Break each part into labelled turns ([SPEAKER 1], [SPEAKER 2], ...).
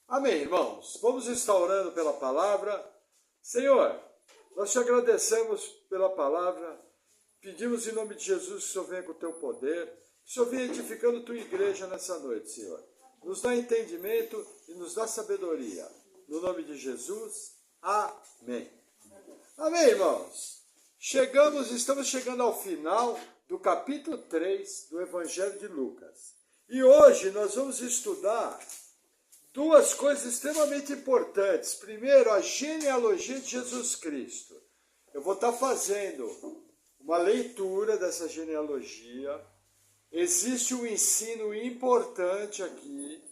[SPEAKER 1] Amém, irmãos. Vamos estar orando pela palavra. Senhor, nós te agradecemos pela palavra. Pedimos em nome de Jesus que o Senhor venha com o teu poder. Que o Senhor venha edificando tua igreja nessa noite, Senhor. Nos dá entendimento e nos dá sabedoria. No nome de Jesus, amém. Amém, irmãos. Estamos chegando ao final do capítulo 3 do Evangelho de Lucas. E hoje nós vamos estudar duas coisas extremamente importantes. Primeiro, a genealogia de Jesus Cristo. Eu vou estar fazendo uma leitura dessa genealogia. Existe um ensino importante aqui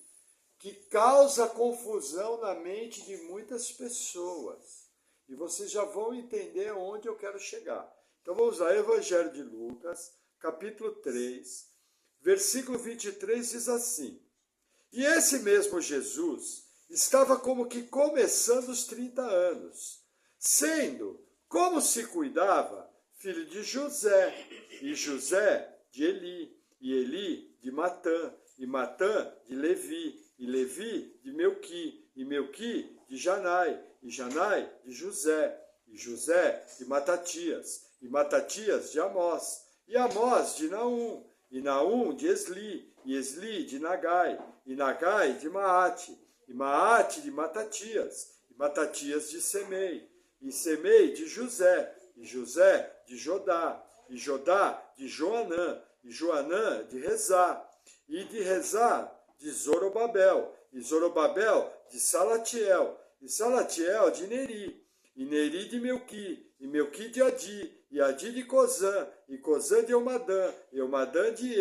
[SPEAKER 1] que causa confusão na mente de muitas pessoas. E vocês já vão entender onde eu quero chegar. Então vamos lá, Evangelho de Lucas, capítulo 3, versículo 23 diz assim: E esse mesmo Jesus estava como que começando os 30 anos, sendo, como se cuidava, filho de José, e José de Eli, e Eli de Matã, e Matã de Levi, e Levi de Melqui, e Melqui de Janai, e Janai de José, e José de Matatias, e Matatias de Amós, e Amós de Naum, e Naum de Esli, e Esli de Nagai, e Nagai de Maate, e Maate de Matatias, e Matatias de Semei, e Semei de José, e José de Jodá, e Jodá de Joanã, e Joanã de Rezá, e de Rezá de Zorobabel, e Zorobabel de Salatiel, e Salatiel de Neri, e Neri de Melqui, e Melqui de Adi, e Adi de Cozã, e Cozã de Eumadã, e Eumadã de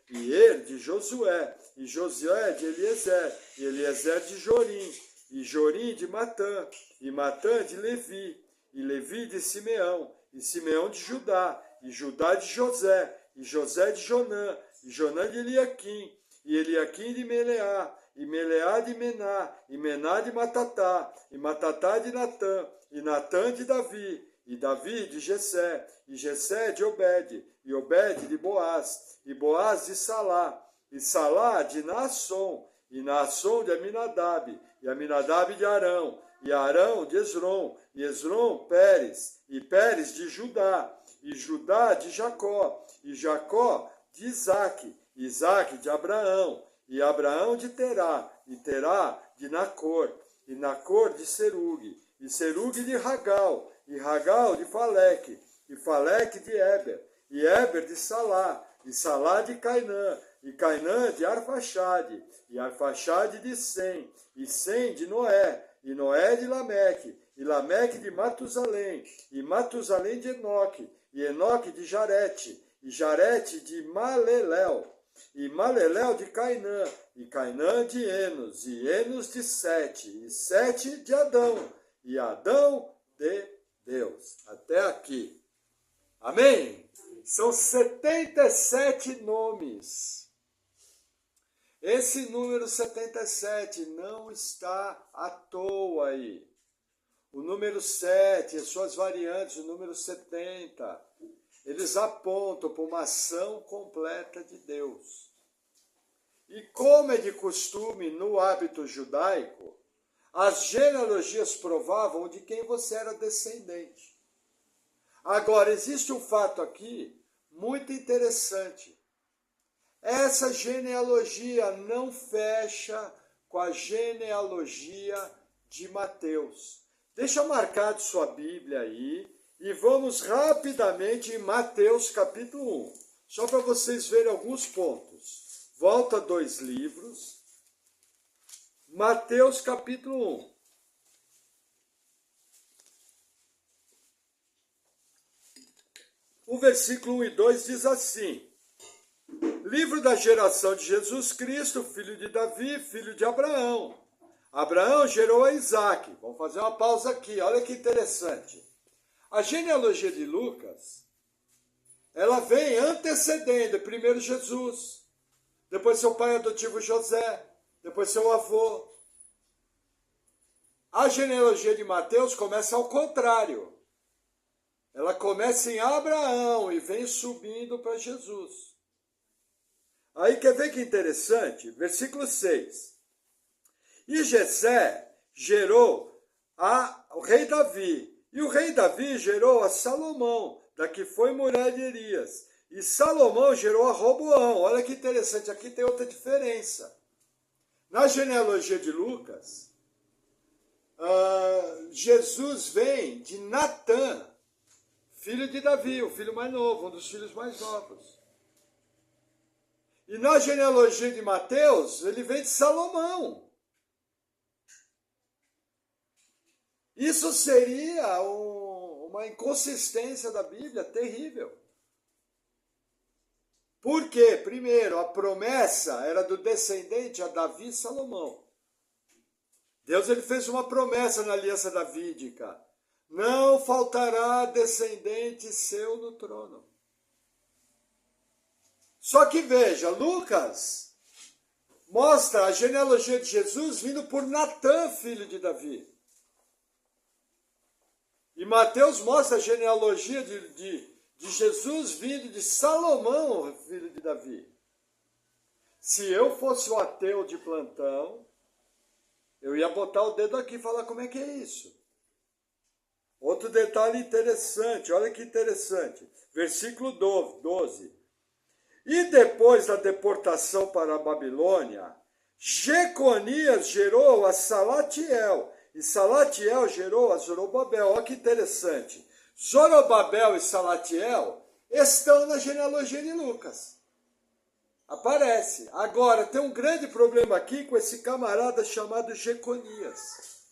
[SPEAKER 1] e de Josué, e Josué de Eliezer, e Eliezer de Jorim, e Jorim de Matã, e Matã de Levi, e Levi de Simeão, e Simeão de Judá, e Judá de José, e José de Jonã, e Jonã de Eliaquim, e Eliaquim de Meleá, e Meleá de Mená, e Mená de Matatá, e Matatá de Natã, e Natã de Davi, e Davi de Jessé, e Jessé de Obed, e Obed de Boaz, e Boaz de Salá, e Salá de Naasson, e Naasson de Aminadab, e Aminadab de Arão, e Arão de Esrom, e Esrom Pérez, e Pérez de Judá, e Judá de Jacó, e Jacó de Isaque, e Isaque de Abraão, e Abraão de Terá, e Terá de Nacor, e Nacor de Serugue, e Serugue de Ragal, e Ragal de Faleque, e Faleque de Éber, e Éber de Salá, e Salá de Cainã, e Cainã de Arfaxade, e Arfaxade de Sem, e Sem de Noé, e Noé de Lameque, e Lameque de Matusalém, e Matusalém de Enoque, e Enoque de Jarete, e Jarete de Maleléu, e Maleléu de Cainã, e Cainã de Enos, e Enos de Sete, e Sete de Adão, e Adão de Deus. Até aqui. Amém? São 77 nomes. Esse número 77 não está à toa aí. O número 7, as suas variantes, o número 70, eles apontam para uma ação completa de Deus. E como é de costume no hábito judaico, as genealogias provavam de quem você era descendente. Agora, existe um fato aqui muito interessante. Essa genealogia não fecha com a genealogia de Mateus. Deixa marcado sua Bíblia aí e vamos rapidamente em Mateus capítulo 1. Só para vocês verem alguns pontos. Volta 2 livros. Mateus capítulo 1. O versículo 1 e 2 diz assim: Livro da geração de Jesus Cristo, filho de Davi, filho de Abraão. Abraão gerou a Isaque. Vamos fazer uma pausa aqui, olha que interessante. A genealogia de Lucas, ela vem antecedendo primeiro Jesus, depois seu pai adotivo José, depois seu avô. A genealogia de Mateus começa ao contrário. Ela começa em Abraão e vem subindo para Jesus. Aí quer ver que interessante? Versículo 6. E Jessé gerou o rei Davi. E o rei Davi gerou a Salomão, da que foi mulher de Urias. E Salomão gerou a Roboão. Olha que interessante, aqui tem outra diferença. Na genealogia de Lucas, Jesus vem de Natã, filho de Davi, o filho mais novo, um dos filhos mais novos. E na genealogia de Mateus, ele vem de Salomão. Isso seria uma inconsistência da Bíblia terrível. Por quê? Primeiro, a promessa era do descendente a Davi e Salomão. Deus ele fez uma promessa na aliança davídica. Não faltará descendente seu no trono. Só que veja, Lucas mostra a genealogia de Jesus vindo por Natã, filho de Davi. E Mateus mostra a genealogia de Jesus vindo de Salomão, filho de Davi. Se eu fosse o ateu de plantão, eu ia botar o dedo aqui e falar como é que é isso. Outro detalhe interessante, olha que interessante. Versículo 12. E depois da deportação para a Babilônia, Jeconias gerou a Salatiel, e Salatiel gerou a Zorobabel. Olha que interessante. Zorobabel e Salatiel estão na genealogia de Lucas. Aparece. Agora, tem um grande problema aqui com esse camarada chamado Jeconias.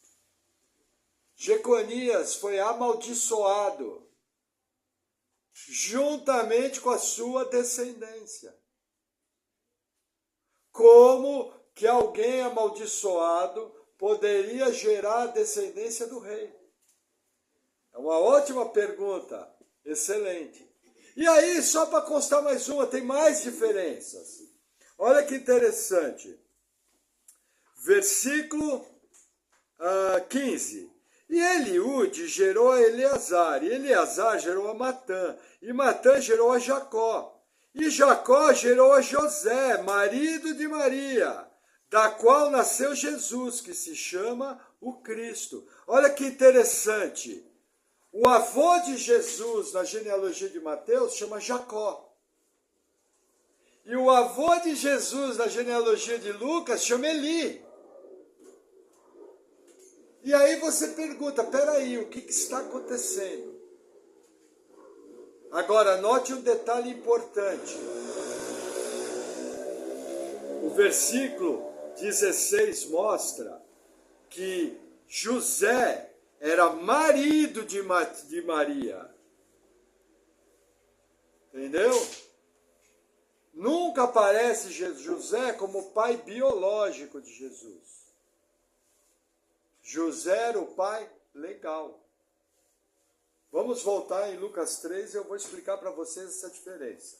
[SPEAKER 1] Jeconias foi amaldiçoado juntamente com a sua descendência. Como que alguém amaldiçoado poderia gerar a descendência do rei? É uma ótima pergunta, excelente. E aí, só para constar mais uma, tem mais diferenças. Olha que interessante. Versículo 15. E Eliúde gerou a Eleazar, e Eleazar gerou a Matã, e Matã gerou a Jacó. E Jacó gerou a José, marido de Maria, da qual nasceu Jesus, que se chama o Cristo. Olha que interessante. O avô de Jesus, na genealogia de Mateus, chama Jacó. E o avô de Jesus, na genealogia de Lucas, chama Eli. E aí você pergunta, peraí, o que está acontecendo? Agora, note um detalhe importante. O versículo 16 mostra que José era marido de Maria. Entendeu? Nunca aparece José como pai biológico de Jesus. José era o pai legal. Vamos voltar em Lucas 3 e eu vou explicar para vocês essa diferença.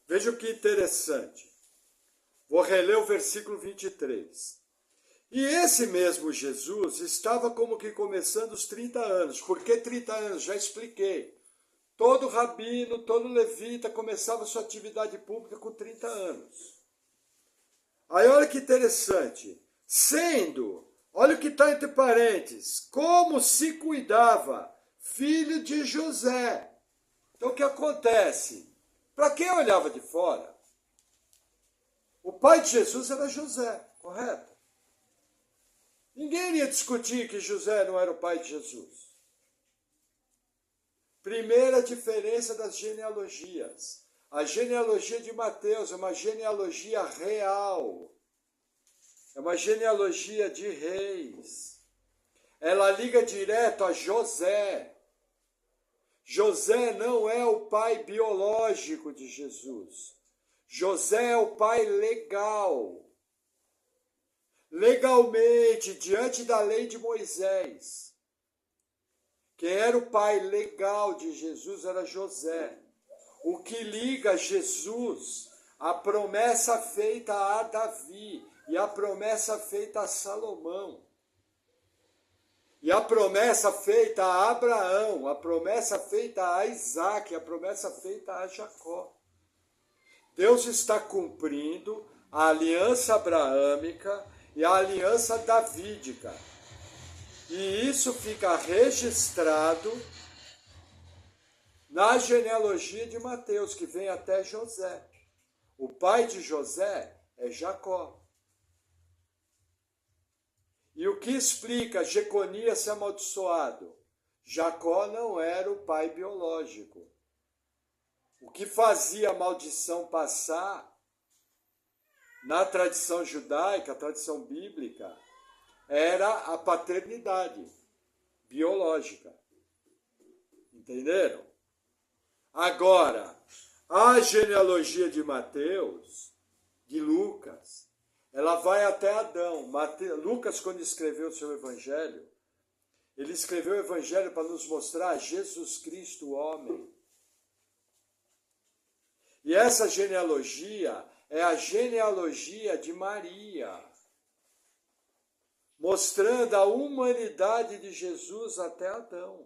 [SPEAKER 1] Veja que interessante. Vou reler o versículo 23. E esse mesmo Jesus estava como que começando os 30 anos. Por que 30 anos? Já expliquei. Todo rabino, todo levita começava sua atividade pública com 30 anos. Aí olha que interessante. Sendo, olha o que está entre parênteses, como se cuidava, filho de José. Então o que acontece? Para quem olhava de fora, o pai de Jesus era José, correto? Ninguém iria discutir que José não era o pai de Jesus. Primeira diferença das genealogias. A genealogia de Mateus é uma genealogia real. É uma genealogia de reis. Ela liga direto a José. José não é o pai biológico de Jesus. José é o pai legal. Legalmente, diante da lei de Moisés. Quem era o pai legal de Jesus era José. O que liga Jesus, a promessa feita a Davi e a promessa feita a Salomão. E a promessa feita a Abraão, a promessa feita a Isaac, a promessa feita a Jacó. Deus está cumprindo a aliança abraâmica e a aliança davídica. E isso fica registrado na genealogia de Mateus, que vem até José. O pai de José é Jacó. E o que explica Jeconias ser amaldiçoado? Jacó não era o pai biológico. O que fazia a maldição passar na tradição judaica, a tradição bíblica, era a paternidade biológica. Entenderam? Agora, a genealogia de Mateus, de Lucas, ela vai até Adão. Lucas, quando escreveu o seu evangelho, ele escreveu o evangelho para nos mostrar Jesus Cristo, o homem. E essa genealogia é a genealogia de Maria, mostrando a humanidade de Jesus até Adão.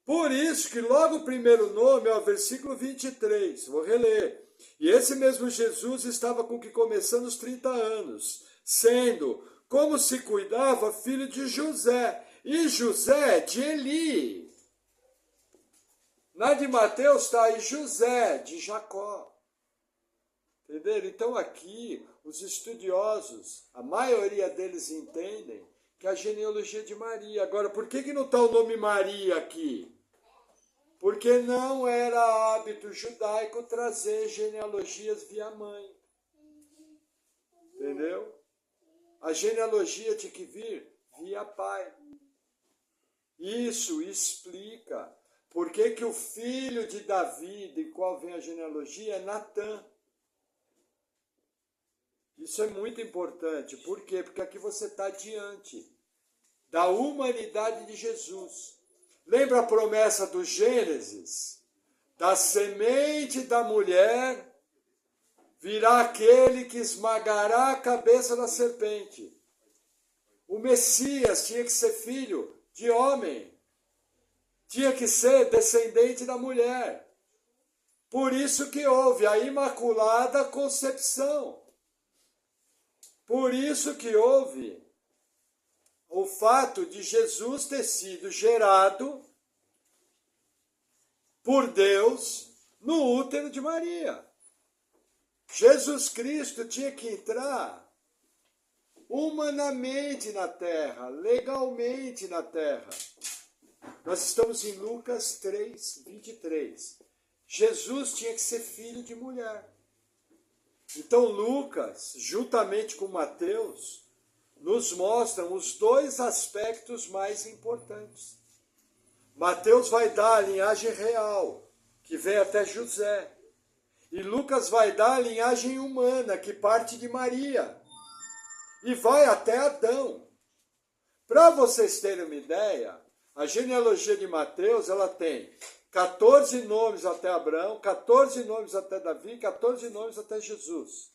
[SPEAKER 1] Por isso que logo o primeiro nome é o versículo 23, vou reler. E esse mesmo Jesus estava com que começando os 30 anos, sendo, como se cuidava, filho de José, e José de Eli. Na de Mateus está aí José de Jacó. Entenderam? Então aqui, os estudiosos, a maioria deles entendem que é a genealogia de Maria. Agora, por que não está o nome Maria aqui? Porque não era hábito judaico trazer genealogias via mãe. Entendeu? A genealogia tinha que vir via pai. Isso explica por que o filho de Davi, de qual vem a genealogia, é Natã. Isso é muito importante. Por quê? Porque aqui você está diante da humanidade de Jesus. Lembra a promessa do Gênesis? Da semente da mulher virá aquele que esmagará a cabeça da serpente. O Messias tinha que ser filho de homem. Tinha que ser descendente da mulher. Por isso que houve a Imaculada Concepção. Por isso que houve o fato de Jesus ter sido gerado por Deus no útero de Maria. Jesus Cristo tinha que entrar humanamente na terra, legalmente na terra. Nós estamos em Lucas 3, 23. Jesus tinha que ser filho de mulher. Então Lucas, juntamente com Mateus, nos mostram os dois aspectos mais importantes. Mateus vai dar a linhagem real, que vem até José. E Lucas vai dar a linhagem humana, que parte de Maria. E vai até Adão. Para vocês terem uma ideia, a genealogia de Mateus, ela tem 14 nomes até Abraão, 14 nomes até Davi, 14 nomes até Jesus.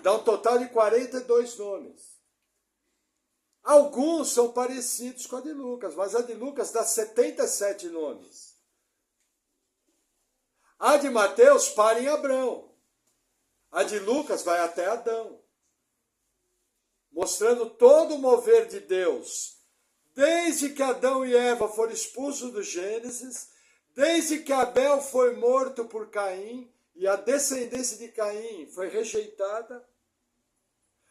[SPEAKER 1] Dá um total de 42 nomes. Alguns são parecidos com a de Lucas, mas a de Lucas dá 77 nomes. A de Mateus para em Abraão. A de Lucas vai até Adão. Mostrando todo o mover de Deus. Desde que Adão e Eva foram expulsos do Gênesis, desde que Abel foi morto por Caim, e a descendência de Caim foi rejeitada,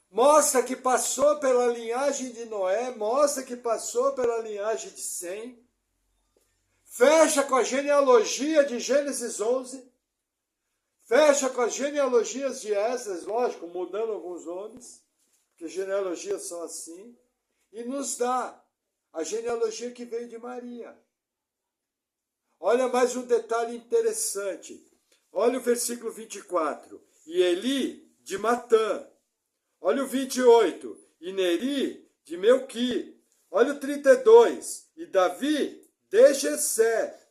[SPEAKER 1] mostra que passou pela linhagem de Noé, mostra que passou pela linhagem de Sem, fecha com a genealogia de Gênesis 11, fecha com as genealogias de Esdras, lógico, mudando alguns nomes, porque genealogias são assim, e nos dá a genealogia que veio de Maria. Olha mais um detalhe interessante. Olha o versículo 24. E Eli de Matã. Olha o 28. E Neri de Melqui. Olha o 32. E Davi de Jessé.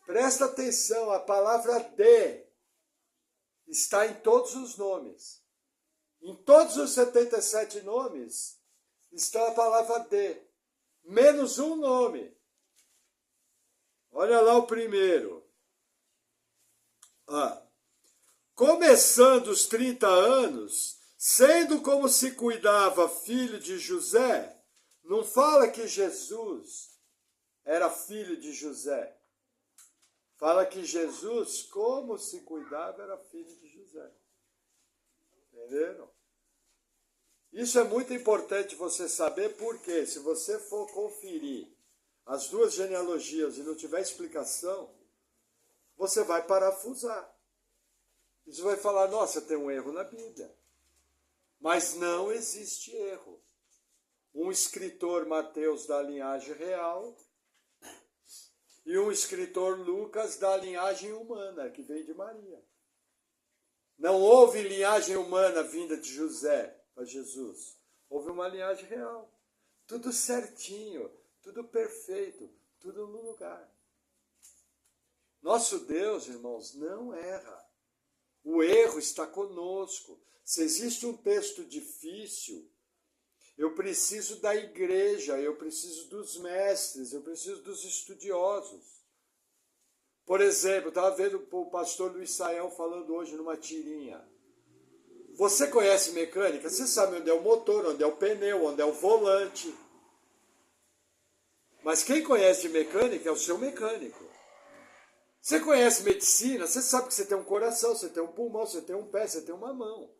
[SPEAKER 1] Presta atenção, a palavra de está em todos os nomes. Em todos os 77 nomes está a palavra de. Menos um nome. Olha lá o primeiro. começando os 30 anos, sendo como se cuidava filho de José, não fala que Jesus era filho de José. Fala que Jesus, como se cuidava, era filho de José. Entenderam? Isso é muito importante você saber, porque se você for conferir as duas genealogias e não tiver explicação, você vai parafusar. Você vai falar, nossa, tem um erro na Bíblia. Mas não existe erro. Um escritor Mateus da linhagem real e um escritor Lucas da linhagem humana, que veio de Maria. Não houve linhagem humana vinda de José a Jesus. Houve uma linhagem real. Tudo certinho, tudo perfeito, tudo no lugar. Nosso Deus, irmãos, não erra. O erro está conosco. Se existe um texto difícil, eu preciso da igreja, eu preciso dos mestres, eu preciso dos estudiosos. Por exemplo, eu estava vendo o pastor Luiz Saião falando hoje numa tirinha. Você conhece mecânica? Você sabe onde é o motor, onde é o pneu, onde é o volante. Mas quem conhece de mecânica é o seu mecânico. Você conhece medicina? Você sabe que você tem um coração, você tem um pulmão, você tem um pé, você tem uma mão.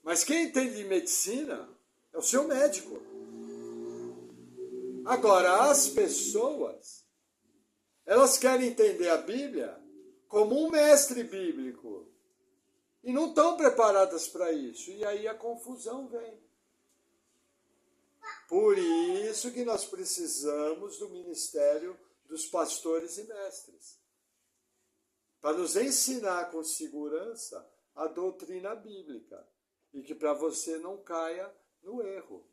[SPEAKER 1] Mas quem entende de medicina é o seu médico. Agora, as pessoas, elas querem entender a Bíblia como um mestre bíblico. E não estão preparadas para isso. E aí a confusão vem. Por isso que nós precisamos do ministério dos pastores e mestres. Para nos ensinar com segurança a doutrina bíblica. E que para você não caia no erro.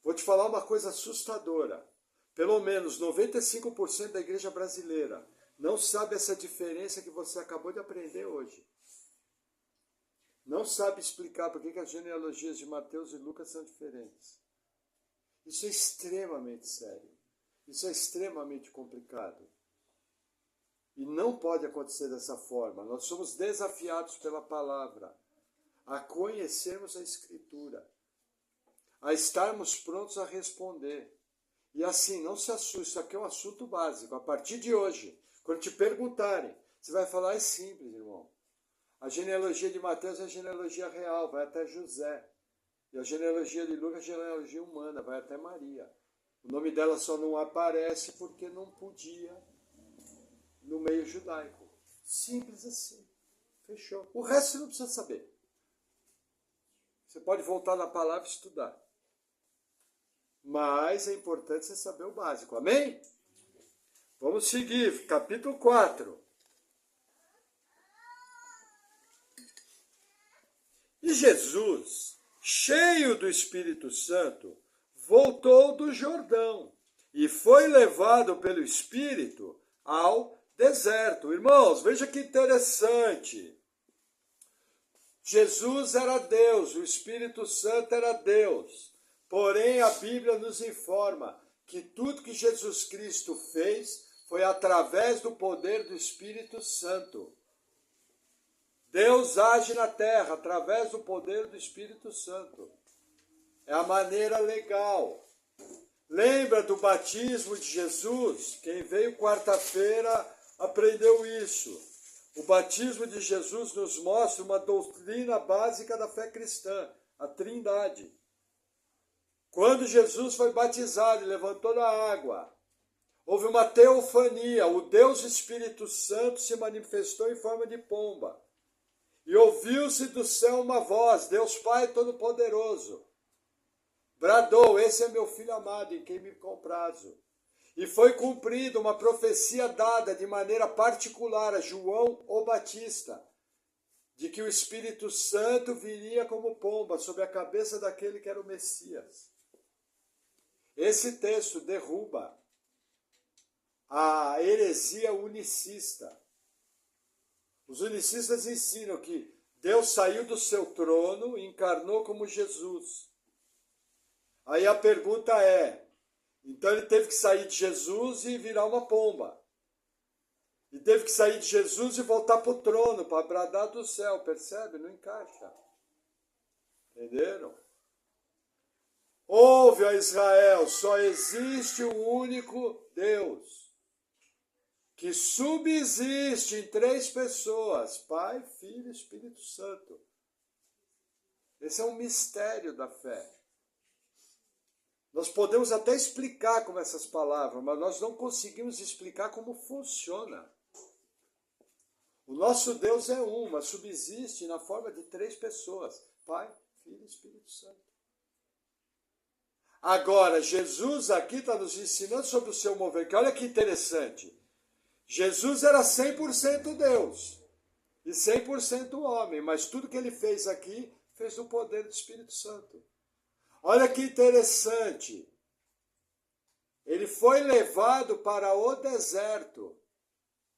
[SPEAKER 1] Vou te falar uma coisa assustadora. Pelo menos 95% da igreja brasileira não sabe essa diferença que você acabou de aprender hoje. Não sabe explicar por que as genealogias de Mateus e Lucas são diferentes. Isso é extremamente sério. Isso é extremamente complicado. E não pode acontecer dessa forma. Nós somos desafiados pela palavra a conhecermos a Escritura, a estarmos prontos a responder. E assim, não se assuste, isso aqui é um assunto básico. A partir de hoje, quando te perguntarem, você vai falar, é simples, irmão. A genealogia de Mateus é a genealogia real, vai até José. E a genealogia de Lucas é a genealogia humana, vai até Maria. O nome dela só não aparece porque não podia no meio judaico. Simples assim. Fechou. O resto você não precisa saber. Você pode voltar na palavra e estudar. Mas é importante você saber o básico. Amém? Vamos seguir. Capítulo 4. E Jesus, cheio do Espírito Santo, voltou do Jordão e foi levado pelo Espírito ao deserto. Irmãos, veja que interessante. Jesus era Deus, o Espírito Santo era Deus. Porém, a Bíblia nos informa que tudo que Jesus Cristo fez foi através do poder do Espírito Santo. Deus age na terra através do poder do Espírito Santo. É a maneira legal. Lembra do batismo de Jesus? Quem veio quarta-feira aprendeu isso. O batismo de Jesus nos mostra uma doutrina básica da fé cristã, a Trindade. Quando Jesus foi batizado e levantou da água, houve uma teofania, o Deus Espírito Santo se manifestou em forma de pomba. E ouviu-se do céu uma voz, Deus Pai Todo-Poderoso. Bradou, esse é meu filho amado, em quem me comprazo. E foi cumprida uma profecia dada de maneira particular a João o Batista, de que o Espírito Santo viria como pomba sobre a cabeça daquele que era o Messias. Esse texto derruba a heresia unicista. Os unicistas ensinam que Deus saiu do seu trono e encarnou como Jesus. Aí a pergunta é, então ele teve que sair de Jesus e virar uma pomba. E teve que sair de Jesus e voltar para o trono, para bradar do céu, percebe? Não encaixa. Entenderam? Ouve, ó Israel, só existe um único Deus, que subsiste em 3 pessoas, Pai, Filho e Espírito Santo. Esse é um mistério da fé. Nós podemos até explicar com essas palavras, mas nós não conseguimos explicar como funciona. O nosso Deus é um, mas subsiste na forma de 3 pessoas, Pai, Filho e Espírito Santo. Agora, Jesus aqui está nos ensinando sobre o seu mover, que olha que interessante. Jesus era 100% Deus e 100% homem, mas tudo que ele fez aqui, fez no poder do Espírito Santo. Olha que interessante. Ele foi levado para o deserto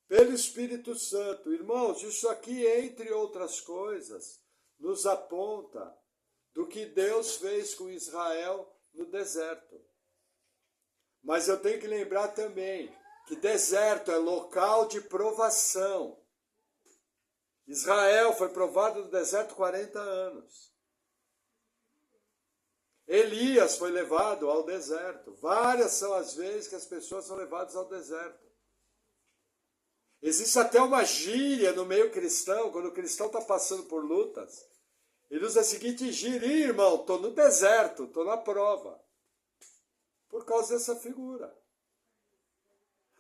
[SPEAKER 1] pelo Espírito Santo. Irmãos, isso aqui, entre outras coisas, nos aponta do que Deus fez com Israel no deserto. Mas eu tenho que lembrar também que deserto é local de provação. Israel foi provado no deserto 40 anos. Elias foi levado ao deserto. Várias são as vezes que as pessoas são levadas ao deserto. Existe até uma gíria no meio cristão, quando o cristão está passando por lutas. Ele usa a seguinte gíria: irmão, estou no deserto, estou na prova. Por causa dessa figura.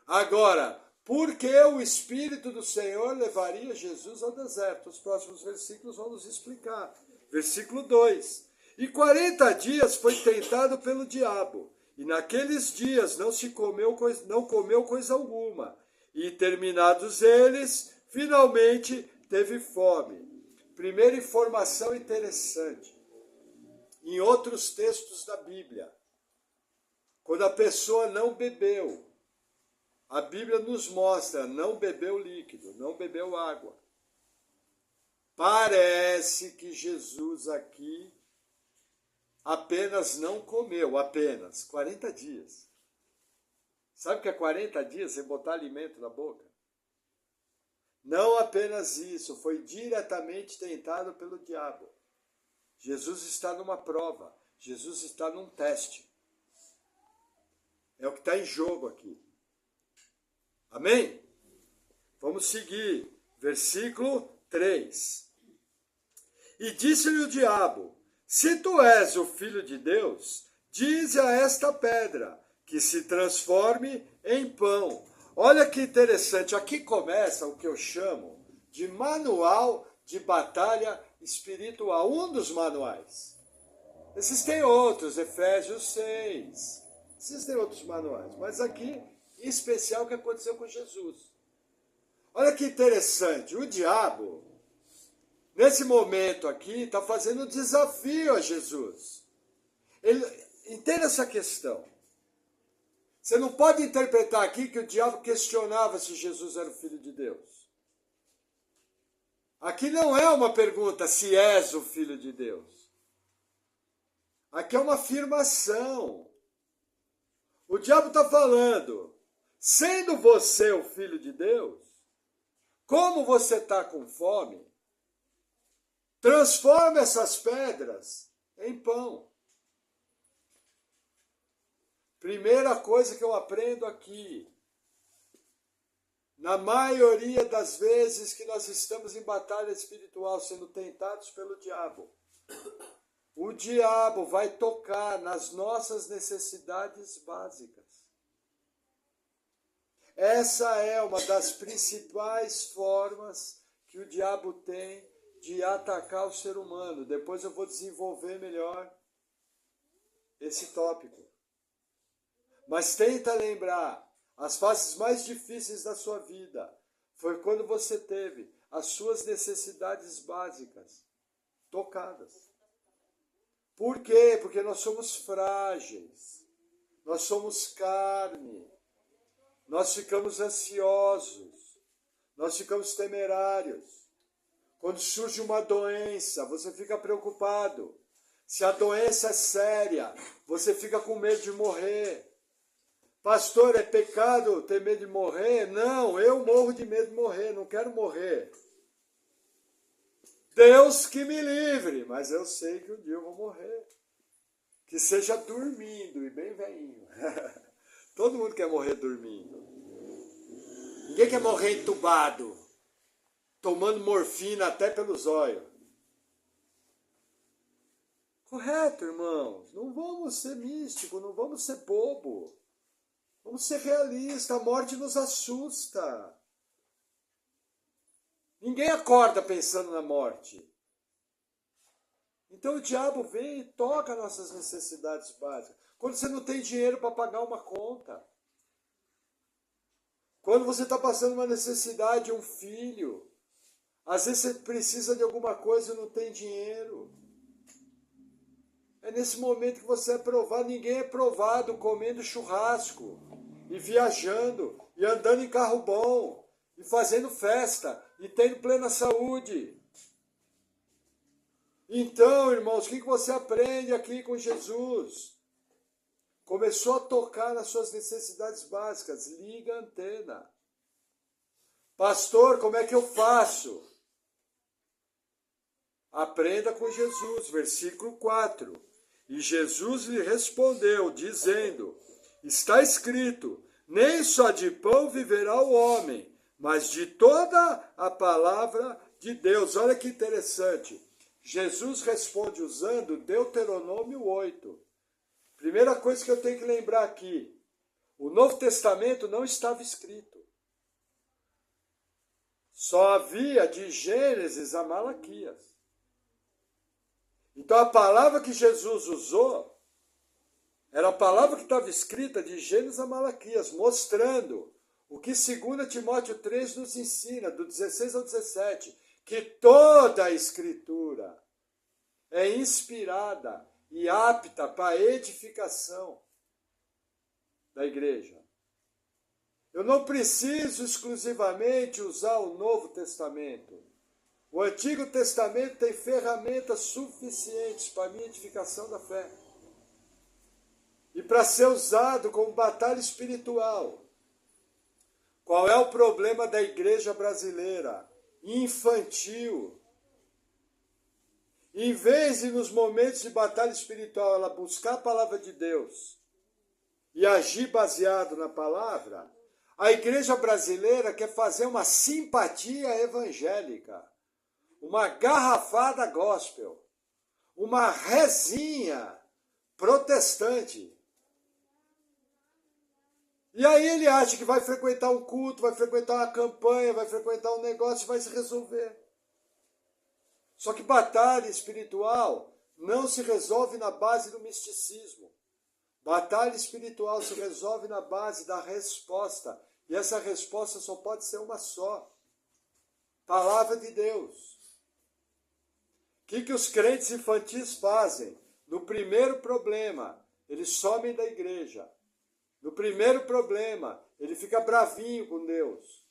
[SPEAKER 1] Agora, por que o Espírito do Senhor levaria Jesus ao deserto? Os próximos versículos vão nos explicar. Versículo 2. E 40 dias foi tentado pelo diabo, e naqueles dias não comeu coisa alguma. E terminados eles, finalmente teve fome. Primeira informação interessante. Em outros textos da Bíblia, quando a pessoa não bebeu, a Bíblia nos mostra, não bebeu líquido, não bebeu água. Parece que Jesus aqui apenas não comeu, apenas 40 dias. Sabe o que é 40 dias sem botar alimento na boca? Não apenas isso, foi diretamente tentado pelo diabo. Jesus está numa prova, Jesus está num teste. É o que está em jogo aqui. Amém? Vamos seguir. Versículo 3. E disse-lhe o diabo: se tu és o Filho de Deus, dize a esta pedra que se transforme em pão. Olha que interessante, aqui começa o que eu chamo de manual de batalha espiritual, um dos manuais. Existem outros, Efésios 6, existem outros manuais, mas aqui, em especial, o que aconteceu com Jesus. Olha que interessante, o diabo, nesse momento aqui, está fazendo um desafio a Jesus. Entenda essa questão. Você não pode interpretar aqui que o diabo questionava se Jesus era o Filho de Deus. Aqui não é uma pergunta se és o Filho de Deus. Aqui é uma afirmação. O diabo está falando, sendo você o Filho de Deus, como você está com fome, transforma essas pedras em pão. Primeira coisa que eu aprendo aqui, na maioria das vezes que nós estamos em batalha espiritual, sendo tentados pelo diabo, o diabo vai tocar nas nossas necessidades básicas. Essa é uma das principais formas que o diabo tem de atacar o ser humano. Depois eu vou desenvolver melhor esse tópico. Mas tenta lembrar, as fases mais difíceis da sua vida foi quando você teve as suas necessidades básicas tocadas. Por quê? Porque nós somos frágeis, nós somos carne, nós ficamos ansiosos, nós ficamos temerários. Quando surge uma doença, você fica preocupado. Se a doença é séria, você fica com medo de morrer. Pastor, é pecado ter medo de morrer? Não, eu morro de medo de morrer, não quero morrer. Deus que me livre, mas eu sei que um dia eu vou morrer. Que seja dormindo e bem velhinho. Todo mundo quer morrer dormindo. Ninguém quer morrer entubado, tomando morfina até pelos olhos. Correto, irmãos. Não vamos ser místicos, não vamos ser bobo. Vamos ser realistas. A morte nos assusta. Ninguém acorda pensando na morte. Então o diabo vem e toca nossas necessidades básicas. Quando você não tem dinheiro para pagar uma conta. Quando você está passando uma necessidade, um filho. Às vezes você precisa de alguma coisa e não tem dinheiro. É nesse momento que você é provado. Ninguém é provado comendo churrasco, e viajando, e andando em carro bom, e fazendo festa, e tendo plena saúde. Então, irmãos, o que você aprende aqui com Jesus? Começou a tocar nas suas necessidades básicas. Liga a antena. Pastor, como é que eu faço? Aprenda com Jesus, versículo 4. E Jesus lhe respondeu, dizendo, está escrito, nem só de pão viverá o homem, mas de toda a palavra de Deus. Olha que interessante. Jesus responde usando Deuteronômio 8. Primeira coisa que eu tenho que lembrar aqui, o Novo Testamento não estava escrito. Só havia de Gênesis a Malaquias. Então a palavra que Jesus usou era a palavra que estava escrita de Gênesis a Malaquias, mostrando o que 2 Timóteo 3 nos ensina, do 16 ao 17, que toda a Escritura é inspirada e apta para a edificação da igreja. Eu não preciso exclusivamente usar o Novo Testamento. O Antigo Testamento tem ferramentas suficientes para a minha edificação da fé. E para ser usado como batalha espiritual. Qual é o problema da igreja brasileira? Infantil. Em vez de, nos momentos de batalha espiritual, ela buscar a palavra de Deus e agir baseado na palavra, a igreja brasileira quer fazer uma simpatia evangélica, uma garrafada gospel, uma rezinha protestante. E aí ele acha que vai frequentar um culto, vai frequentar uma campanha, vai frequentar um negócio e vai se resolver. Só que batalha espiritual não se resolve na base do misticismo. Batalha espiritual se resolve na base da resposta. E essa resposta só pode ser uma só. Palavra de Deus. O que os crentes infantis fazem? No primeiro problema, eles somem da igreja. No primeiro problema, ele fica bravinho com Deus.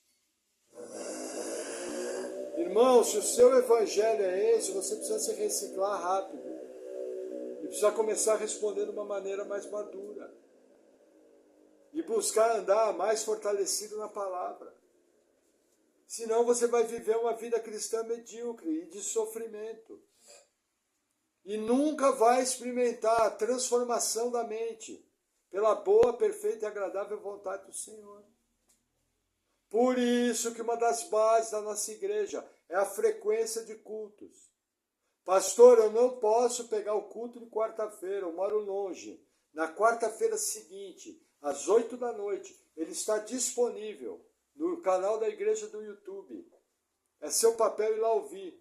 [SPEAKER 1] Irmão, se o seu evangelho é esse, você precisa se reciclar rápido. E precisa começar a responder de uma maneira mais madura. E buscar andar mais fortalecido na palavra. Senão você vai viver uma vida cristã medíocre e de sofrimento. E nunca vai experimentar a transformação da mente pela boa, perfeita e agradável vontade do Senhor. Por isso que uma das bases da nossa igreja é a frequência de cultos. Pastor, eu não posso pegar o culto de quarta-feira, eu moro longe. Na quarta-feira seguinte, às 8 da noite, ele está disponível no canal da igreja do YouTube. É seu papel ir lá ouvir.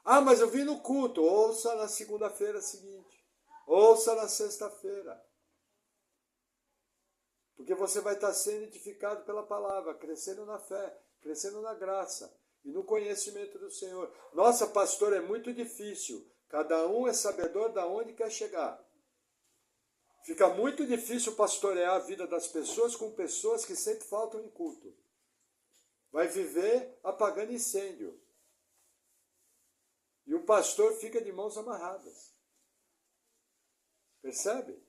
[SPEAKER 1] Ah, mas eu vim no culto. Ouça na segunda-feira seguinte. Ouça na sexta-feira. Porque você vai estar sendo edificado pela palavra, crescendo na fé, crescendo na graça e no conhecimento do Senhor. Nossa, pastor, é muito difícil. Cada um é sabedor de onde quer chegar. Fica muito difícil pastorear a vida das pessoas com pessoas que sempre faltam em culto. Vai viver apagando incêndio. E o pastor fica de mãos amarradas. Percebe?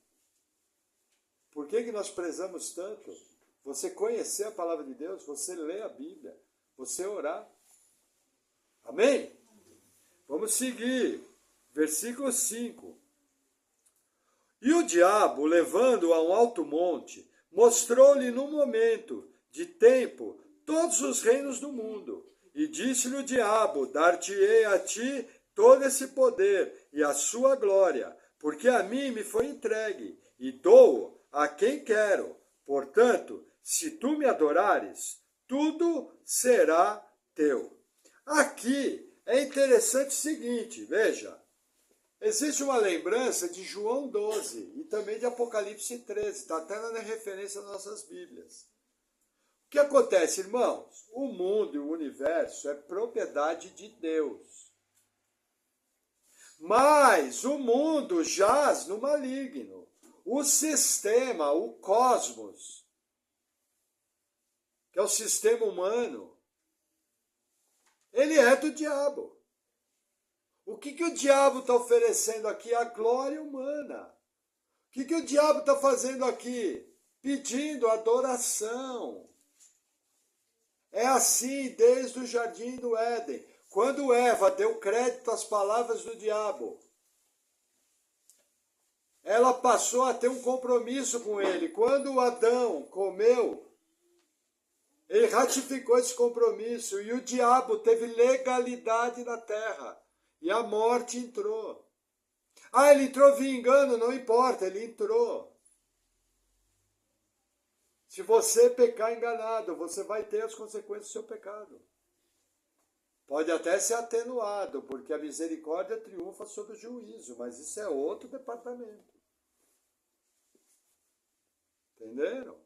[SPEAKER 1] Por que nós prezamos tanto? Você conhecer a palavra de Deus, você ler a Bíblia, você orar. Amém? Vamos seguir. Versículo 5. E o diabo, levando-o a um alto monte, mostrou-lhe num momento de tempo todos os reinos do mundo. E disse-lhe o diabo: dar-te-ei a ti todo esse poder e a sua glória, porque a mim me foi entregue, e dou a quem quero. Portanto, se tu me adorares, tudo será teu. Aqui é interessante o seguinte, veja. Existe uma lembrança de João 12 e também de Apocalipse 13, está até na referência das nossas Bíblias. O que acontece, irmãos? O mundo e o universo é propriedade de Deus. Mas o mundo jaz no maligno. O sistema, o cosmos, que é o sistema humano, ele é do diabo. O que o diabo está oferecendo aqui? A glória humana. O que o diabo está fazendo aqui? Pedindo adoração. É assim desde o jardim do Éden. Quando Eva deu crédito às palavras do diabo, ela passou a ter um compromisso com ele. Quando Adão comeu, ele ratificou esse compromisso e o diabo teve legalidade na terra. E a morte entrou. Ah, ele entrou via engano, não importa, ele entrou. Se você pecar enganado, você vai ter as consequências do seu pecado. Pode até ser atenuado, porque a misericórdia triunfa sobre o juízo, mas isso é outro departamento. Entenderam?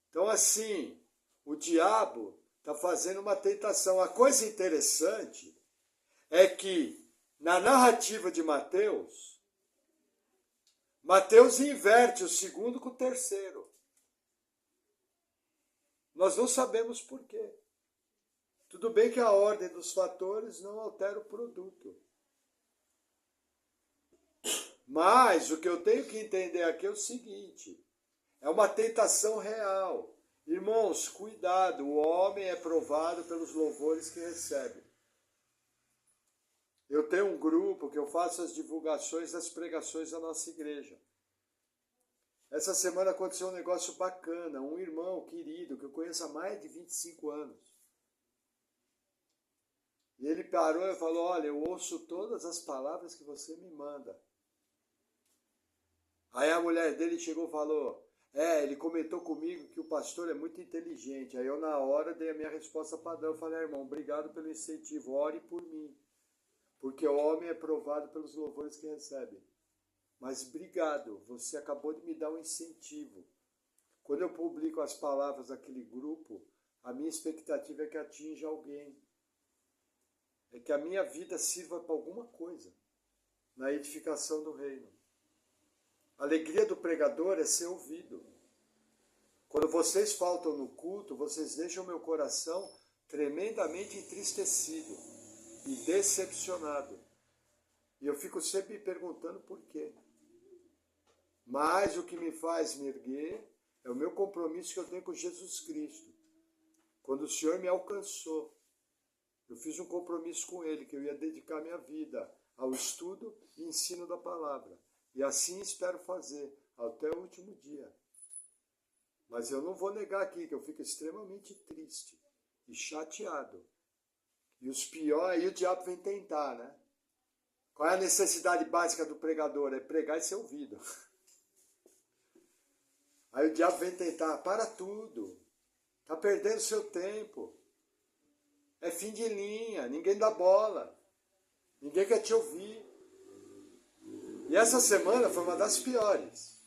[SPEAKER 1] Então, assim, o diabo está fazendo uma tentação. A coisa interessante é que, na narrativa de Mateus, Mateus inverte o segundo com o terceiro. Nós não sabemos por quê. Tudo bem que a ordem dos fatores não altera o produto. Mas o que eu tenho que entender aqui é o seguinte: é uma tentação real. Irmãos, cuidado, o homem é provado pelos louvores que recebe. Eu tenho um grupo que eu faço as divulgações das pregações da nossa igreja. Essa semana aconteceu um negócio bacana. Um irmão querido, que eu conheço há mais de 25 anos. E ele parou e falou: olha, eu ouço todas as palavras que você me manda. Aí a mulher dele chegou e falou: ele comentou comigo que o pastor é muito inteligente. Aí eu, na hora, dei a minha resposta padrão. Eu falei: irmão, obrigado pelo incentivo, ore por mim. Porque o homem é provado pelos louvores que recebe. Mas obrigado, você acabou de me dar um incentivo. Quando eu publico as palavras daquele grupo, a minha expectativa é que atinja alguém. É que a minha vida sirva para alguma coisa na edificação do reino. A alegria do pregador é ser ouvido. Quando vocês faltam no culto, vocês deixam meu coração tremendamente entristecido e decepcionado. E eu fico sempre me perguntando por quê. Mas o que me faz me erguer é o meu compromisso que eu tenho com Jesus Cristo. Quando o Senhor me alcançou, eu fiz um compromisso com Ele, que eu ia dedicar minha vida ao estudo e ensino da palavra. E assim espero fazer até o último dia. Mas eu não vou negar aqui que eu fico extremamente triste e chateado. E os piores, aí o diabo vem tentar, né? Qual é a necessidade básica do pregador? É pregar e ser ouvido. Aí o diabo vem tentar: para tudo. Está perdendo seu tempo. É fim de linha, ninguém dá bola. Ninguém quer te ouvir. E essa semana foi uma das piores.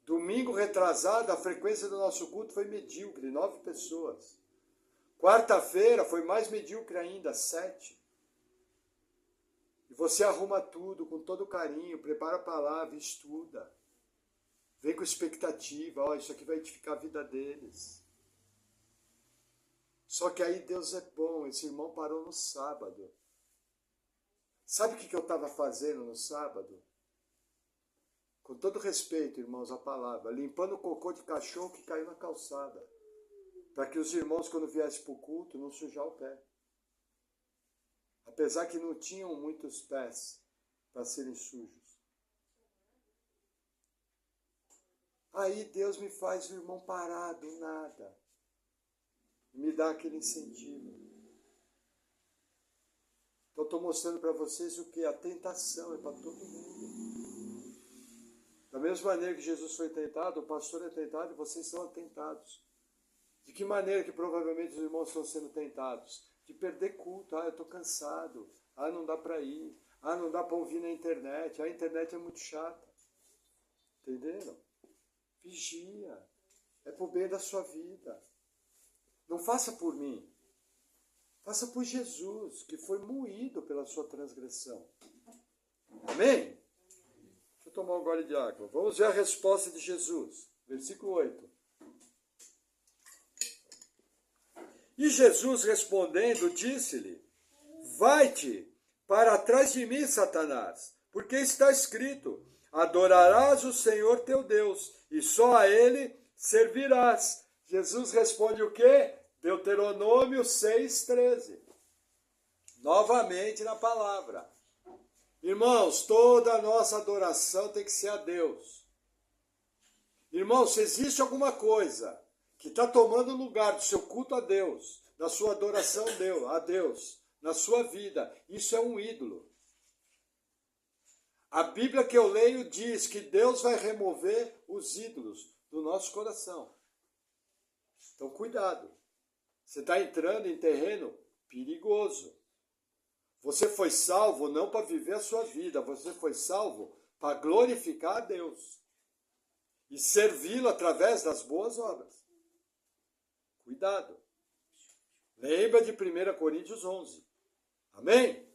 [SPEAKER 1] Domingo retrasado, a frequência do nosso culto foi medíocre, 9 pessoas. Quarta-feira foi mais medíocre ainda, 7. E você arruma tudo com todo carinho, prepara a palavra, estuda. Vem com expectativa: isso aqui vai edificar a vida deles. Só que aí Deus é bom, esse irmão parou no sábado. Sabe o que eu estava fazendo no sábado? Com todo respeito, irmãos, a palavra, limpando o cocô de cachorro que caiu na calçada, para que os irmãos, quando viessem para o culto, não sujar o pé. Apesar que não tinham muitos pés para serem sujos. Aí Deus me faz o irmão parar do nada. E me dá aquele incentivo. Então estou mostrando para vocês o que? A tentação é para todo mundo. Da mesma maneira que Jesus foi tentado, o pastor é tentado e vocês são tentados. De que maneira que provavelmente os irmãos estão sendo tentados? De perder culto. Eu estou cansado. Não dá para ir. Não dá para ouvir na internet. A internet é muito chata. Entenderam? Vigia. É por bem da sua vida. Não faça por mim. Faça por Jesus, que foi moído pela sua transgressão. Amém? Deixa eu tomar um gole de água. Vamos ver a resposta de Jesus. Versículo 8. E Jesus respondendo, disse-lhe: vai-te para trás de mim, Satanás, porque está escrito: adorarás o Senhor teu Deus, e só a Ele servirás. Jesus responde o quê? Deuteronômio 6,13. Novamente na palavra. Irmãos, toda a nossa adoração tem que ser a Deus. Irmãos, se existe alguma coisa que está tomando lugar do seu culto a Deus, da sua adoração a Deus, na sua vida, isso é um ídolo. A Bíblia que eu leio diz que Deus vai remover os ídolos do nosso coração. Então, cuidado. Você está entrando em terreno perigoso. Você foi salvo não para viver a sua vida, você foi salvo para glorificar a Deus e servi-lo através das boas obras. Cuidado. Lembra de 1 Coríntios 11. Amém?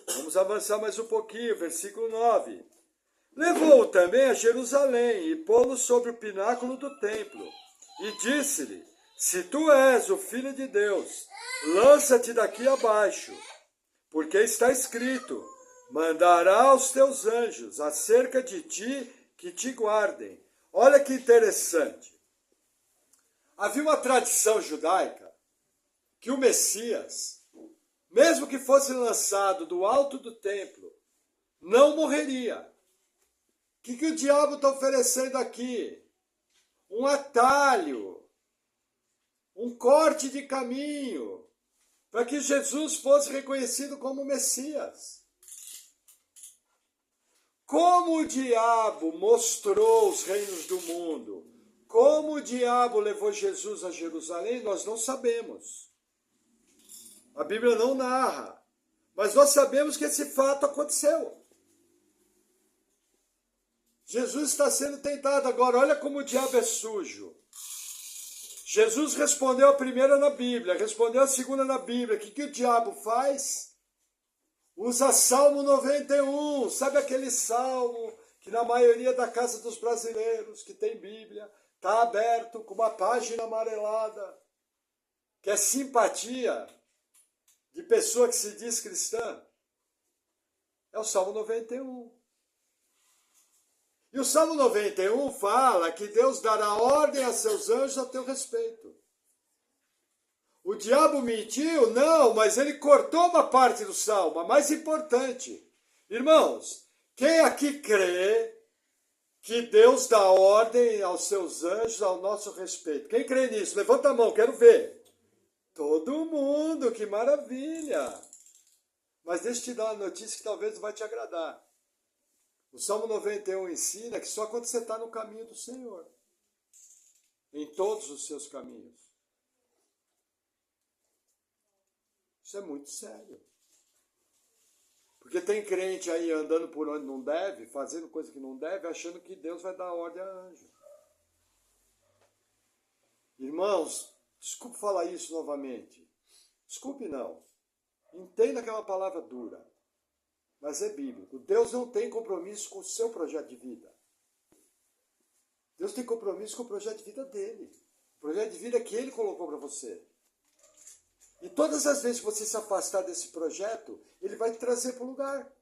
[SPEAKER 1] Vamos avançar mais um pouquinho, versículo 9. Levou-o também a Jerusalém e pô-lo sobre o pináculo do templo e disse-lhe: se tu és o Filho de Deus, lança-te daqui abaixo, porque está escrito: mandará os teus anjos acerca de ti que te guardem. Olha que interessante. Havia uma tradição judaica que o Messias, mesmo que fosse lançado do alto do templo, não morreria. O que o diabo está oferecendo aqui? Um atalho, um corte de caminho, para que Jesus fosse reconhecido como Messias. Como o diabo mostrou os reinos do mundo, como o diabo levou Jesus a Jerusalém, nós não sabemos. A Bíblia não narra, mas nós sabemos que esse fato aconteceu. Jesus está sendo tentado agora, olha como o diabo é sujo. Jesus respondeu a primeira na Bíblia, respondeu a segunda na Bíblia. O que o diabo faz? Usa Salmo 91, sabe aquele salmo que na maioria da casa dos brasileiros que tem Bíblia, está aberto com uma página amarelada, que é simpatia de pessoa que se diz cristã? É o Salmo 91. E o Salmo 91 fala que Deus dará ordem a seus anjos a teu respeito. O diabo mentiu? Não, mas ele cortou uma parte do Salmo, a mais importante. Irmãos, quem aqui crê que Deus dá ordem aos seus anjos ao nosso respeito? Quem crê nisso? Levanta a mão, quero ver. Todo mundo, que maravilha! Mas deixa eu te dar uma notícia que talvez vai te agradar. O Salmo 91 ensina que só quando você está no caminho do Senhor, em todos os seus caminhos. Isso é muito sério. Porque tem crente aí andando por onde não deve, fazendo coisa que não deve, achando que Deus vai dar ordem a anjo. Irmãos, desculpe falar isso novamente. Desculpe não. Entenda que é uma palavra dura. Mas é bíblico. Deus não tem compromisso com o seu projeto de vida. Deus tem compromisso com o projeto de vida dele. O projeto de vida que ele colocou para você. E todas as vezes que você se afastar desse projeto, ele vai te trazer para o lugar.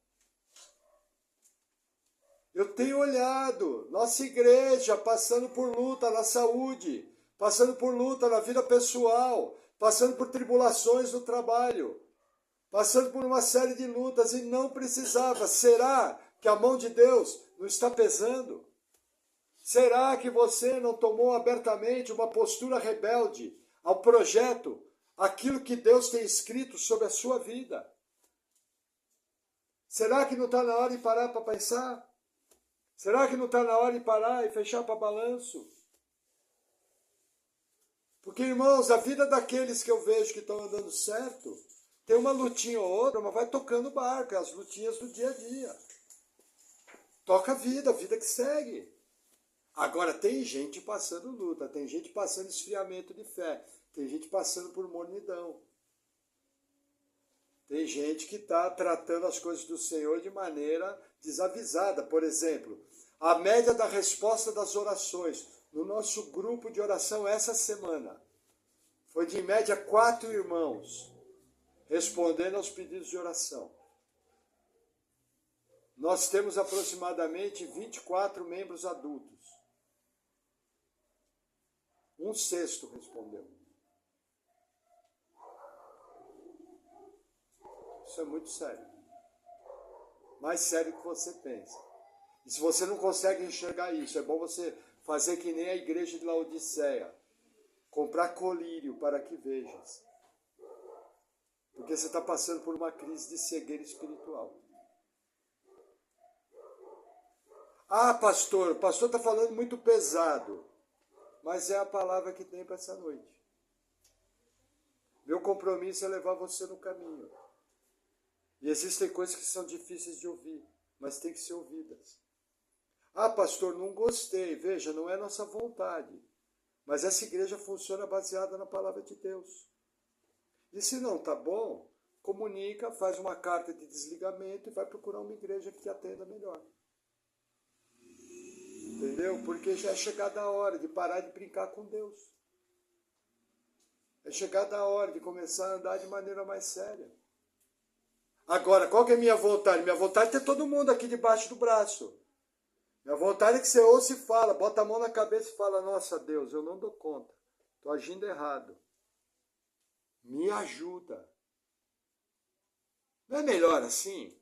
[SPEAKER 1] Eu tenho olhado nossa igreja passando por luta na saúde, passando por luta na vida pessoal, passando por tribulações no trabalho, passando por uma série de lutas e não precisava. Será que a mão de Deus não está pesando? Será que você não tomou abertamente uma postura rebelde ao projeto, aquilo que Deus tem escrito sobre a sua vida? Será que não está na hora de parar para pensar? Será que não está na hora de parar e fechar para balanço? Porque, irmãos, a vida daqueles que eu vejo que estão andando certo, tem uma lutinha ou outra, mas vai tocando barco, as lutinhas do dia a dia. Toca a vida que segue. Agora, tem gente passando luta, tem gente passando esfriamento de fé, tem gente passando por mornidão. Tem gente que está tratando as coisas do Senhor de maneira desavisada. Por exemplo, a média da resposta das orações no nosso grupo de oração essa semana foi de, em média, 4 irmãos respondendo aos pedidos de oração. Nós temos aproximadamente 24 membros adultos. 1/6 respondeu. Isso é muito sério. Mais sério do que você pensa. E se você não consegue enxergar isso, é bom você fazer que nem a igreja de Laodiceia. Comprar colírio para que vejas. Porque você está passando por uma crise de cegueira espiritual. Ah, pastor, o pastor está falando muito pesado. Mas é a palavra que tem para essa noite. Meu compromisso é levar você no caminho. E existem coisas que são difíceis de ouvir, mas tem que ser ouvidas. Ah, pastor, não gostei. Veja, não é nossa vontade. Mas essa igreja funciona baseada na palavra de Deus. E se não está bom, comunica, faz uma carta de desligamento e vai procurar uma igreja que te atenda melhor. Entendeu? Porque já é chegada a hora de parar de brincar com Deus. É chegada a hora de começar a andar de maneira mais séria. Agora, qual que é a minha vontade? Minha vontade é ter todo mundo aqui debaixo do braço. Minha vontade é que você ouça e fala, bota a mão na cabeça e fala, nossa Deus, eu não dou conta. Estou agindo errado. Me ajuda. Não é melhor assim?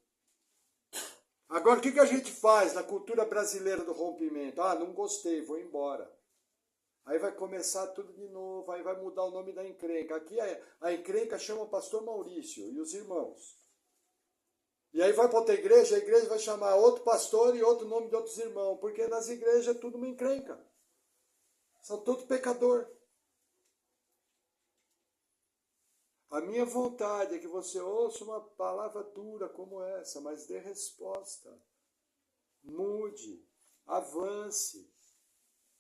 [SPEAKER 1] Agora, o que a gente faz na cultura brasileira do rompimento? Ah, não gostei, vou embora. Aí vai começar tudo de novo, aí vai mudar o nome da encrenca. Aqui a encrenca chama o pastor Maurício e os irmãos. E aí vai para outra igreja, a igreja vai chamar outro pastor e outro nome de outros irmãos, porque nas igrejas é tudo uma encrenca. São todos pecador. A minha vontade é que você ouça uma palavra dura como essa, mas dê resposta. Mude, avance.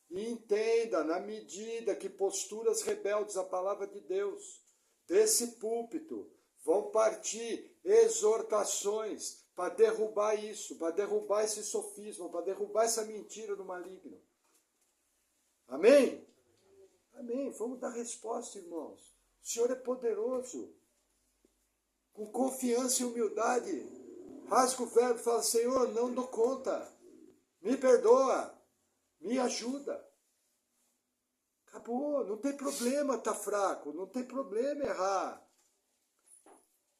[SPEAKER 1] E entenda, na medida que posturas rebeldes à palavra de Deus, desse púlpito, vão partir exortações para derrubar isso, para derrubar esse sofisma, para derrubar essa mentira do maligno. Amém? Amém. Vamos dar resposta, irmãos. O Senhor é poderoso. Com confiança e humildade, rasga o verbo e fala, Senhor, não dou conta. Me perdoa. Me ajuda. Acabou. Não tem problema estar fraco. Não tem problema errar.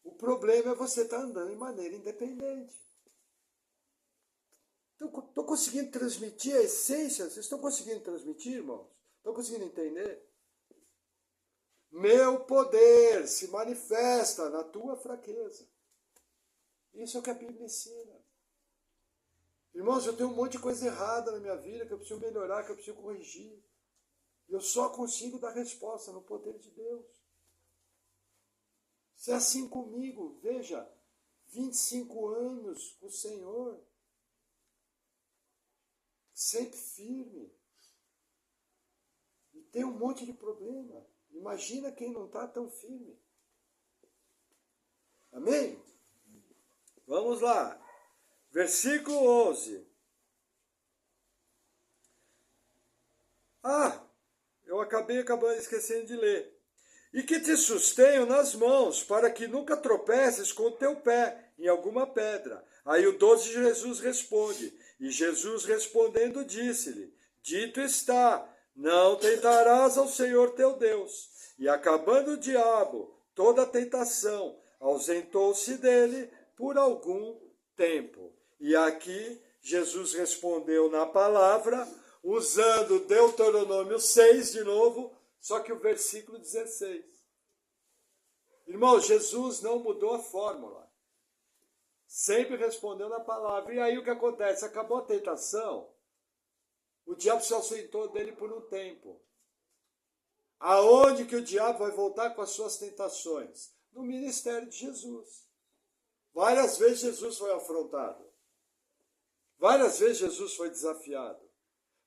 [SPEAKER 1] O problema é você estar andando de maneira independente. Estou conseguindo transmitir a essência? Vocês estão conseguindo transmitir, irmãos? Estão conseguindo entender? Meu poder se manifesta na tua fraqueza. Isso é o que a Bíblia ensina. Irmãos, eu tenho um monte de coisa errada na minha vida que eu preciso melhorar, que eu preciso corrigir. Eu só consigo dar resposta no poder de Deus. Se é assim comigo, veja, 25 anos com o Senhor, sempre firme. E tem um monte de problema. Imagina quem não está tão firme. Amém? Vamos lá. Versículo 11. Eu acabei esquecendo de ler. e que te sustenho nas mãos, para que nunca tropeces com o teu pé em alguma pedra. Aí o doce Jesus responde, e Jesus respondendo disse-lhe, dito está, não tentarás ao Senhor teu Deus. E acabando o diabo toda a tentação, ausentou-se dele por algum tempo. E aqui Jesus respondeu na palavra, usando Deuteronômio 6 de novo, só que o versículo 16. Irmão, Jesus não mudou a fórmula. Sempre respondeu na palavra. E aí o que acontece? Acabou a tentação, o diabo se ausentou dele por um tempo. Aonde que o diabo vai voltar com as suas tentações? No ministério de Jesus. Várias vezes Jesus foi afrontado. Várias vezes Jesus foi desafiado.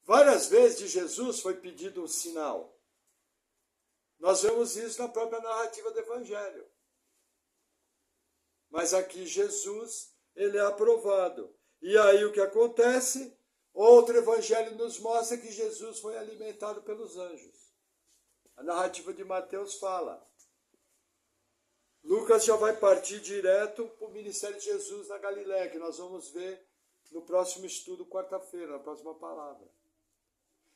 [SPEAKER 1] Várias vezes de Jesus foi pedido um sinal. Nós vemos isso na própria narrativa do Evangelho. Mas aqui Jesus, ele é aprovado. E aí o que acontece? Outro Evangelho nos mostra que Jesus foi alimentado pelos anjos. A narrativa de Mateus fala. Lucas já vai partir direto para o ministério de Jesus na Galiléia, que nós vamos ver no próximo estudo, quarta-feira, na próxima palavra.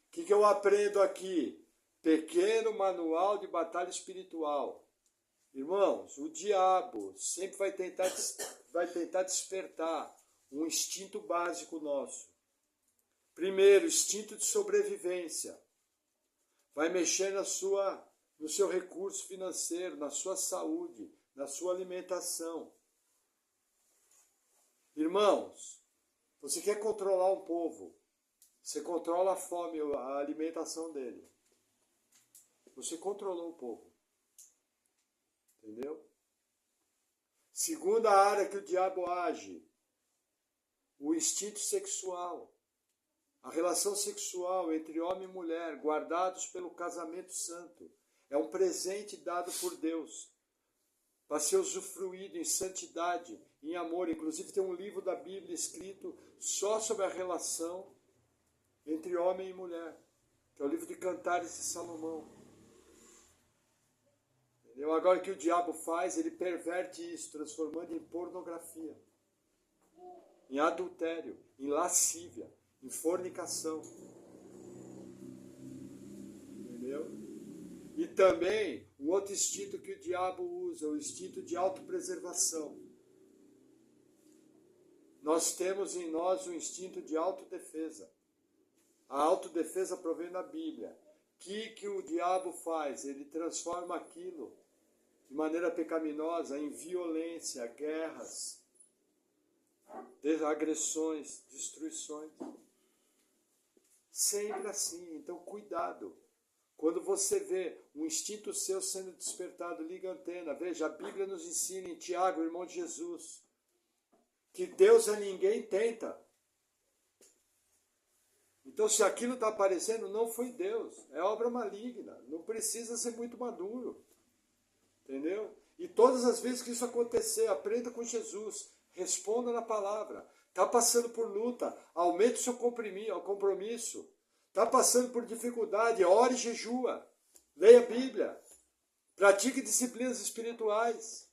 [SPEAKER 1] O que eu aprendo aqui? Pequeno manual de batalha espiritual. Irmãos, o diabo sempre vai tentar despertar um instinto básico nosso. Primeiro, instinto de sobrevivência. Vai mexer no seu recurso financeiro, na sua saúde, na sua alimentação. Irmãos, você quer controlar um povo, você controla a fome, a alimentação dele. Você controlou o povo. Entendeu? Segunda área que o diabo age, o instinto sexual. A relação sexual entre homem e mulher, guardados pelo casamento santo, é um presente dado por Deus para ser usufruído em santidade, em amor. Inclusive tem um livro da Bíblia escrito só sobre a relação entre homem e mulher, que é o livro de Cantares de Salomão. Entendeu? Agora o que o diabo faz, ele perverte isso, transformando em pornografia, em adultério, em lascívia, em fornicação. Entendeu? E também, um outro instinto que o diabo usa, o instinto de autopreservação. Nós temos em nós o instinto de autodefesa. A autodefesa provém da Bíblia. O que o diabo faz? Ele transforma aquilo, de maneira pecaminosa, em violência, guerras, agressões, destruições. Sempre assim, então cuidado. Quando você vê um instinto seu sendo despertado, liga a antena. Veja, a Bíblia nos ensina em Tiago, irmão de Jesus, que Deus a ninguém tenta. Então se aquilo está aparecendo, não foi Deus, é obra maligna, não precisa ser muito maduro. Entendeu? E todas as vezes que isso acontecer, aprenda com Jesus, responda na palavra. Está passando por luta, aumente o seu compromisso. Está passando por dificuldade, ore e jejua. Leia a Bíblia. Pratique disciplinas espirituais.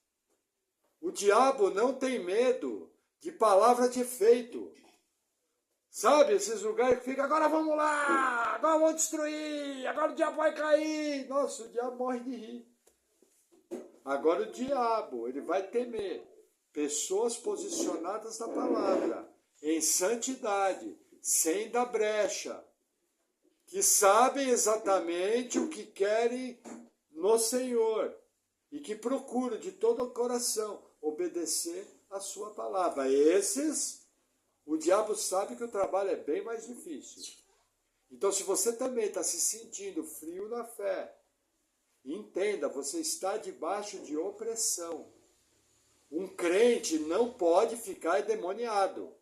[SPEAKER 1] O diabo não tem medo de palavra de efeito. Sabe, esses lugares que ficam, agora vamos lá, agora vamos destruir, agora o diabo vai cair. Nossa, o diabo morre de rir. Agora o diabo, ele vai temer pessoas posicionadas na palavra, em santidade, sem dar brecha, que sabem exatamente o que querem no Senhor e que procuram de todo o coração obedecer a sua palavra. Esses, o diabo sabe que o trabalho é bem mais difícil. Então, se você também está se sentindo frio na fé, entenda, você está debaixo de opressão. Um crente não pode ficar endemoniado.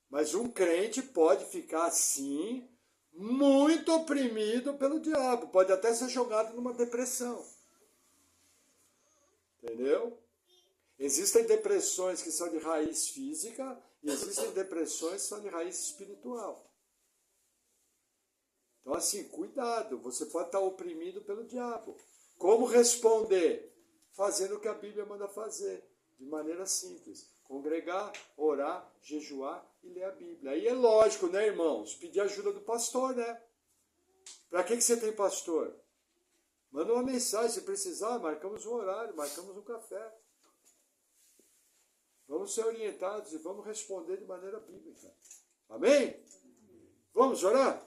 [SPEAKER 1] Mas um crente pode ficar assim, muito oprimido pelo diabo. Pode até ser jogado numa depressão. Entendeu? Existem depressões que são de raiz física e existem depressões que são de raiz espiritual. Então, assim, cuidado, você pode estar oprimido pelo diabo. Como responder? Fazendo o que a Bíblia manda fazer, de maneira simples. Congregar, orar, jejuar e ler a Bíblia. Aí é lógico, né, irmãos? Pedir ajuda do pastor, né? Para que você tem pastor? Manda uma mensagem, se precisar, marcamos um horário, marcamos um café. Vamos ser orientados e vamos responder de maneira bíblica. Amém? Vamos orar?